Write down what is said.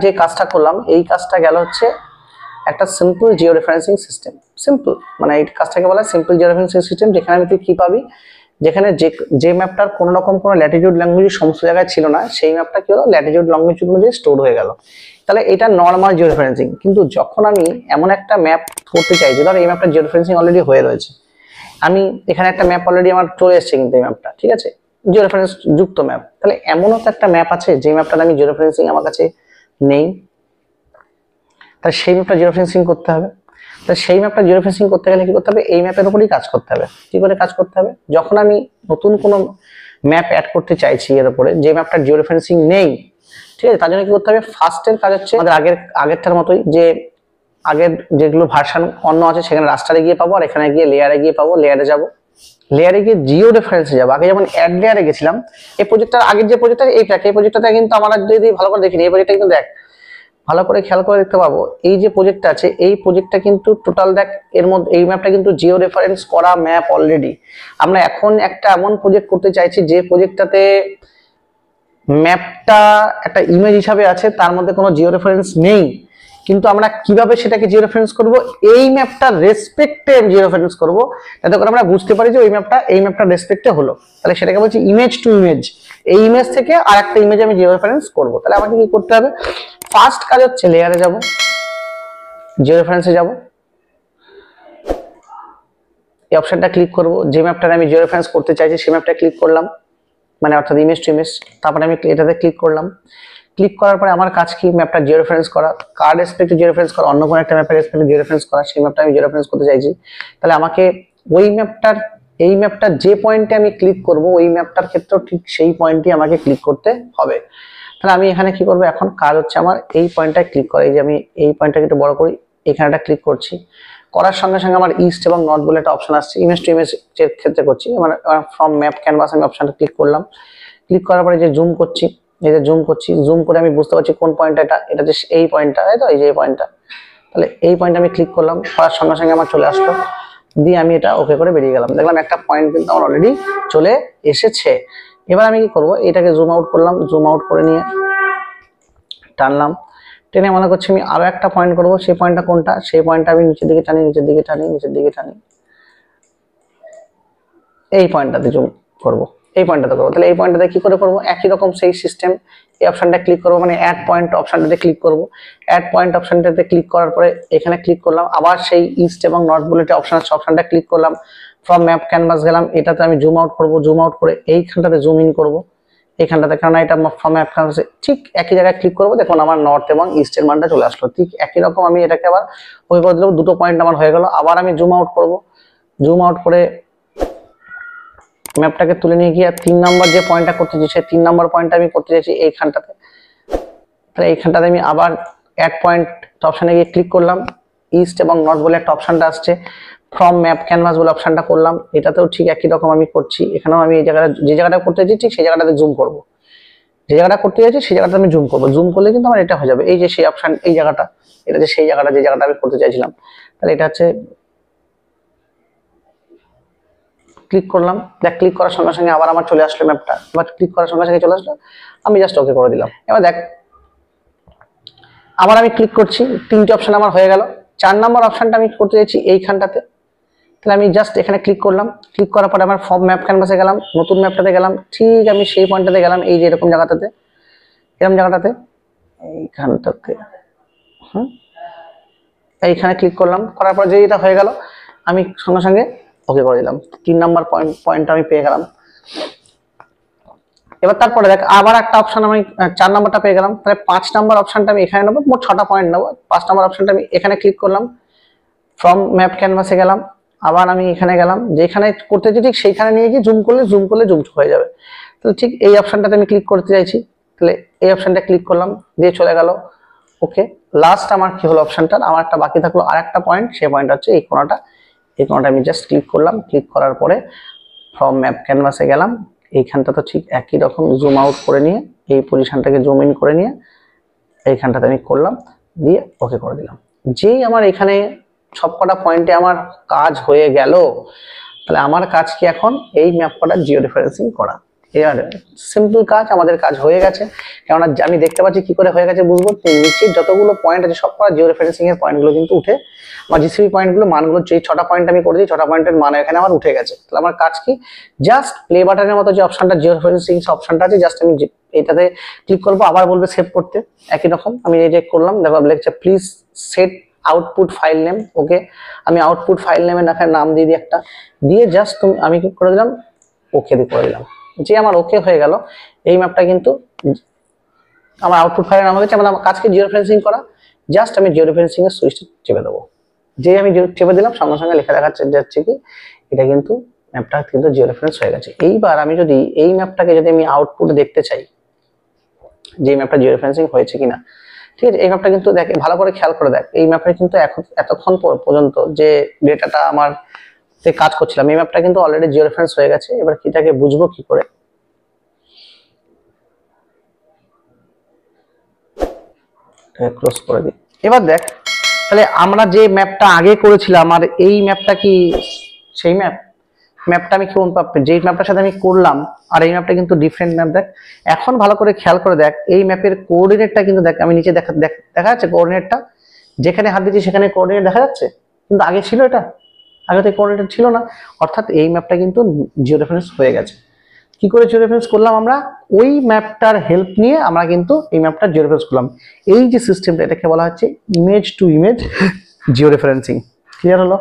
যে কাজটা করলাম এই কাজটা গেল হচ্ছে একটা simple Jio referencing system. Simple মানে এই কাজটাকে বলা হয় সিম্পল জিও রেফারেন্সিং সিস্টেম, যেখানে তুই কি পাবি, যেখানে যে ম্যাপটার কোনো রকম কোনো ল্যাটিটিউড লংজিটিউড সমস্ত জায়গায় ছিল না, সেই ম্যাপটা কি হলো ল্যাটিটিউড লংজিটিউড অনুযায়ী স্টোর হয়ে গেল। তাহলে এটা নর্মাল জিও রেফারেন্সিং। কিন্তু যখন আমি এমন একটা ম্যাপ করতে চাইছি, ধর এই ম্যাপটা জিও রেফারেন্সিং অলরেডি হয়ে রয়েছে, আমি এখানে একটা ম্যাপ অলরেডি আমার চলে এসেছে, কিন্তু এই ম্যাপটা ঠিক আছে জিও রেফারেন্স যুক্ত ম্যাপ, তাহলে এমনও তো একটা ম্যাপ আছে যে ম্যাপটা আমি জিও রেফারেন্সিং আমার কাছে নেই, তাহলে সেই ম্যাপটা জিও রেফারেন্সিং করতে হবে। তাহলে সেই ম্যাপটা জিও রেফারেন্সিং করতে গেলে কি করতে হবে, এই ম্যাপের উপরই কাজ করতে হবে। কি করে কাজ করতে হবে, যখন আমি নতুন কোনো ম্যাপ অ্যাড করতে চাইছি এর উপরে যে ম্যাপটা জিও রেফারেন্সিং নেই, ঠিক আছে, তার জন্য কি করতে হবে, ফার্স্টের কাজ হচ্ছে আমাদের আগেরটার মতোই, যে আগের যেগুলো ভার্সন অন্য আছে সেখানে রাস্টারে গিয়ে পাবো, আর এখানে গিয়ে লেয়ারে গিয়ে পাবো, লেয়ারে যাবো, লেয়ারে গিয়ে জিও রেফারেন্সে যাবো। আগে যেমন অ্যাড লেয়ারে গেছিলাম, এই প্রজেক্টটার আগের যে প্রজেক্টটা এই প্রজেক্টটা কিন্তু আমার যদি ভালো করে দেখিনি, এই প্রজেক্টটা কিন্তু দেখ ভালো করে খেয়াল করে দেখতে পাবো, এই যে প্রজেক্টটা আছে এই প্রজেক্টটা কিন্তু টোটাল দেখ, এর মধ্যে এই ম্যাপটা কিন্তু জিও রেফারেন্স করা ম্যাপ অলরেডি। আমরা এখন একটা এমন প্রজেক্ট করতে চাইছি যে প্রজেক্টটাতে ম্যাপটা একটা ইমেজ হিসাবে আছে, তার মধ্যে কোনো জিও রেফারেন্স নেই, কিন্তু আমরা কিভাবে সেটাকে জিও রেফারেন্স করব, এই ম্যাপটার রেসপেক্টে জিও রেফারেন্স করব, যাতে করে আমরা বুঝতে পারি যে ওই ম্যাপটা এই ম্যাপটার রেসপেক্টে হলো। তাহলে সেটাকে বলছি ইমেজ টু ইমেজ, এই ইমেজ থেকে আর একটা ইমেজ আমি জিও রেফারেন্স করব। তাহলে আমাকে কি করতে হবে, ফার্স্ট কাজ হচ্ছে লেয়ারে যাব, জিও রেফারেন্সে যাব, এই অপশনটা ক্লিক করব, যে ম্যাপটা আমি জিও রেফারেন্স করতে চাইছি সেই ম্যাপটা ক্লিক করলাম, মানে অর্থাৎ ইমেজ টু ইমেজ। তারপরে আমি এটাতে ক্লিক করলাম, ক্লিক করার পরে আমার কাজ কি, ম্যাপটা জিও রেফারেন্স করা, কার রেসপেক্টে জিও রেফারেন্স করা, অন্য কোনো একটা ম্যাপের রেসপেক্টে জিও রেফারেন্স করা, সেই ম্যাপটা আমি জিও রেফারেন্স করতে চাইছি। তাহলে আমাকে ওই ম্যাপটার এই ম্যাপটার যে পয়েন্টে আমি ক্লিক করব ওই ম্যাপটার ক্ষেত্রেও ঠিক সেই পয়েন্টই আমাকে ক্লিক করতে হবে। তাহলে আমি এখানে কি করব, এখন কাজ হচ্ছে আমার এই পয়েন্টটায় ক্লিক করা, এই যে আমি এই পয়েন্টটাকে একটু বড় করি, এখানেটা ক্লিক করছি, করার সঙ্গে সঙ্গে আমার ইস্ট এবং নর্থ বলে একটা অপশন আসছে, ইমেজ টু ইমেজ এর ক্ষেত্রে করছি, মানে ফ্রম ম্যাপ ক্যানভাস আমি অপশনটা ক্লিক করলাম, ক্লিক করার পরে যে জুম করছি, এই যে জুম করছি, জুম করে আমি বুঝতে পারছি কোন পয়েন্টটা, এটা যে এই পয়েন্টটা, তাই তো এই যে এই পয়েন্টটা, তাহলে এই পয়েন্টে আমি ক্লিক করলাম, করার সঙ্গে সঙ্গে আমার চলে আসলো, দিয়ে আমি এটা ওকে করে বেরিয়ে গেলাম, দেখলাম একটা পয়েন্ট কিন্তু আমার অলরেডি চলে এসেছে। এবার আমি কি করব, এটাকে জুম আউট করলাম, জুম আউট করে নিয়ে টানলাম, টেনে মনে করছি আমি আরো একটা পয়েন্ট করব, সেই পয়েন্টটা কোনটা, সেই পয়েন্টটা আমি নিচের দিকে টানি, নিচের দিকে টানি, নিচের দিকে টানি, এই পয়েন্টটাতে জুম করব, এই পয়েন্টটাতে করবো। তাহলে এই পয়েন্টটাতে কি করে করবো, একই রকম সেই সিস্টেম, এই অপশনটা ক্লিক করবো, মানে অ্যাড পয়েন্ট অপশনটাতে ক্লিক করব, অ্যাড পয়েন্ট অপশনটাতে ক্লিক করার পরে এখানে ক্লিক করলাম, আবার সেই ইস্ট এবং নর্থ বলে একটা অপশন আছে, অপশনটা ক্লিক করলাম, ফ্রম ম্যাপ ক্যানভাস গেলাম, এটাতে আমি জুম আউট করব, জুম আউট করে এইখানটাতে জুম ইন করব, এইখানটাতে, কারণ এটা ফ্রম ম্যাপ ক্যানভাসে ঠিক একই জায়গায় ক্লিক করবো, দেখুন আমার নর্থ এবং ইস্টের মানটা চলে আসলো। ঠিক একই রকম আমি এটাকে আবার ওই করে দিলাম, দুটো পয়েন্ট আমার হয়ে গেল, আবার আমি জুম আউট করব, জুম আউট করে ম্যাপটাকে তুলে নিয়ে গিয়ে 3 নম্বর যে পয়েন্টটা করতে চাইছি সেই 3 নম্বর পয়েন্টটা আমি করতে চাইছি এইখানটাতে। তাহলে এইখানটাতে আমি আবার অ্যাড পয়েন্ট অপশনে গিয়ে ক্লিক করলাম, ইস্ট এবং নর্থ বলে একটা অপশনটা আসছে, ফ্রম ম্যাপ ক্যানভাস বলে অপশনটা করলাম, এটাতেও ঠিক একই রকম আমি করছি, এখানেও আমি এই জায়গাটা যে জায়গাটা করতে চাইছি ঠিক সেই জায়গাটাতে জুম করব, যে জায়গাটা করতে চাইছি সেই জায়গাটা আমি জুম করব, জুম করলে কিন্তু আমার এটা হয়ে যাবে, এই যে সেই অপশন, এই জায়গাটা, এটা যে সেই জায়গাটা যে জায়গাটা আমি করতে চাইছিলাম। তাহলে এটা হচ্ছে ক্লিক করলাম, দেখ ক্লিক করার সঙ্গে সঙ্গে আবার আমার চলে আসলো ম্যাপটা, বাট ক্লিক করার সঙ্গে সঙ্গে চলে আসলো, আমি জাস্ট ওকে করে দিলাম। এবার দেখ আবার আমি ক্লিক করছি, 3টে অপশন আমার হয়ে গেল, 4 নম্বর অপশনটা আমি করতে চাইছি এইখানটাতে, তাহলে আমি জাস্ট এখানে ক্লিক করলাম, ক্লিক করার পরে আমার ফর্ম ম্যাপ ক্যানভাসে গেলাম, নতুন ম্যাপটাতে গেলাম, ঠিক আমি সেই পয়েন্টটাতে গেলাম, এই যে এরকম জায়গাটাতে, এরকম জায়গাটাতে, এইখানটাতে, এইখানে ক্লিক করলাম, করার পর যে এটা হয়ে গেল আমি সঙ্গে সঙ্গে ওকে করে দিলাম, 3 নম্বর পয়েন্টটা আমি পেয়ে গেলাম। এবার তারপরে দেখ আবার একটা অপশন আমি 4 নম্বরটা পেয়ে গেলাম, তাহলে 5 নম্বর অপশনটা আমি এখানে নেবো, মোট 6টা পয়েন্ট নেবো, 5 নম্বর অপশনটা আমি এখানে ক্লিক করলাম, ফ্রম ম্যাপ ক্যানভাসে গেলাম, আবার আমি এখানে গেলাম, যেখানে করতে চাই ঠিক সেইখানে নিয়ে গিয়ে জুম করলে জুম হয়ে যাবে। তাহলে ঠিক এই অপশনটাতে আমি ক্লিক করতে চাইছি, তাহলে এই অপশনটা ক্লিক করলাম, দিয়ে চলে গেল ওকে। লাস্ট আমার কি হলো অপশনটা, আমার একটা বাকি থাকলো আর একটা পয়েন্ট, সেই পয়েন্ট হচ্ছে এই কোণাটা, এই কোণাটা আমি জাস্ট ক্লিক করলাম, ক্লিক করার পরে ফ্রম ম্যাপ ক্যানভাসে গেলাম, এইখানটা তো ঠিক একই রকম জুম আউট করে নিয়ে এই পজিশনটাকে জুম ইন করে নিয়ে এইখানটাতে আমি করলাম, দিয়ে ওকে করে দিলাম। যেই আমার এখানে সবকটা পয়েন্টে আমার কাজ হয়ে গেল, তাহলে আমার কাজ কি এখন এই ম্যাপ করা জিও রেফারেন্সিং করা। এবার সিম্পল কাজ, আমাদের কাজ হয়ে গেছে। কেননা আমি দেখতে পাচ্ছি কি করে হয়ে গেছে বুঝবো, নিচে যতগুলো পয়েন্ট আছে সব জিও রেফারেন্সিং এর পয়েন্টগুলো কিন্তু উঠে, আমার জিসিবি পয়েন্টগুলো মানগুলো যে 6টা পয়েন্ট আমি করেছি 6টা পয়েন্টের মান এখানে আমার উঠে গেছে। তাহলে আমার কাজ কি, জাস্ট প্লে বাটনের মতো যে অপশনটা জিও রেফারেন্সিং অপশনটা আছে, জাস্ট আমি এটাতে ক্লিক করবো, আবার বলবে সেভ করতে, একই রকম আমি এই যে করলাম, দেখো লিখছে please set output file name. Okay, আমি আউটপুট ফাইল নেমের নাম দিয়ে দিই একটা, দিয়ে জাস্ট আমি কি করে দিলাম, ওকে দিয়ে করে দিলাম। যে আমার ওকে হয়ে গেল, এই ম্যাপটা কিন্তু আমার আউটপুট ফাইলের নাম হয়েছে। আমার কাজকে জিও রেফারেন্সিং করা, জাস্ট আমি জিও রেফারেন্সিং এর সুইচটা চেপে দেবো। যে আমি চেপে দিলাম, সঙ্গে সঙ্গে লেখা দেখাচ্ছে যাচ্ছে কি এটা কিন্তু ম্যাপটা কিন্তু জিও রেফারেন্স হয়ে গেছে। এইবার আমি যদি এই ম্যাপটাকে যদি আমি আউটপুট দেখতে চাই, যে ম্যাপটা জিও রেফারেন্সিং হয়েছে কিনা, ঠিক আছে, এই ম্যাপটা কিন্তু দেখ, ভালো করে খেয়াল করে দেখ, এই ম্যাপটা কিন্তু এতক্ষণ পর্যন্ত যে ডেটাটা আমার কাজ করছিলাম, এই ম্যাপটা কিন্তু অলরেডি জিও রেফারেন্স হয়ে গেছে। এবার কিটাকে বুঝবো কি করে, ক্লোজ করে দিই। এবার দেখ, তাহলে আমরা যে ম্যাপটা আগে করেছিলাম, আর এই ম্যাপটা কি সেই ম্যাপটা আমি কোন যেই ম্যাপটার সাথে আমি করলাম, আর এই ম্যাপটা কিন্তু ডিফারেন্ট ম্যাপ। দেখ এখন ভালো করে খেয়াল করে দেখ, এই ম্যাপের কোঅর্ডিনেটটা কিন্তু দেখ, আমি নিচে দেখা যাচ্ছে কোঅর্ডিনেটটা, যেখানে হাত দিচ্ছি সেখানে কোঅর্ডিনেট দেখা যাচ্ছে, কিন্তু আগে ছিল এটা, আগে তো কোঅর্ডিনেট ছিল না। অর্থাৎ এই ম্যাপটা কিন্তু জিও রেফারেন্স হয়ে গেছে। কি করে জিও রেফারেন্স করলাম, আমরা ওই ম্যাপটার হেল্প নিয়ে আমরা কিন্তু এই ম্যাপটা জিও রেফারেন্স করলাম। এই যে সিস্টেমটা, এটাকে বলা হচ্ছে image to image Jio referencing. Clear হলো?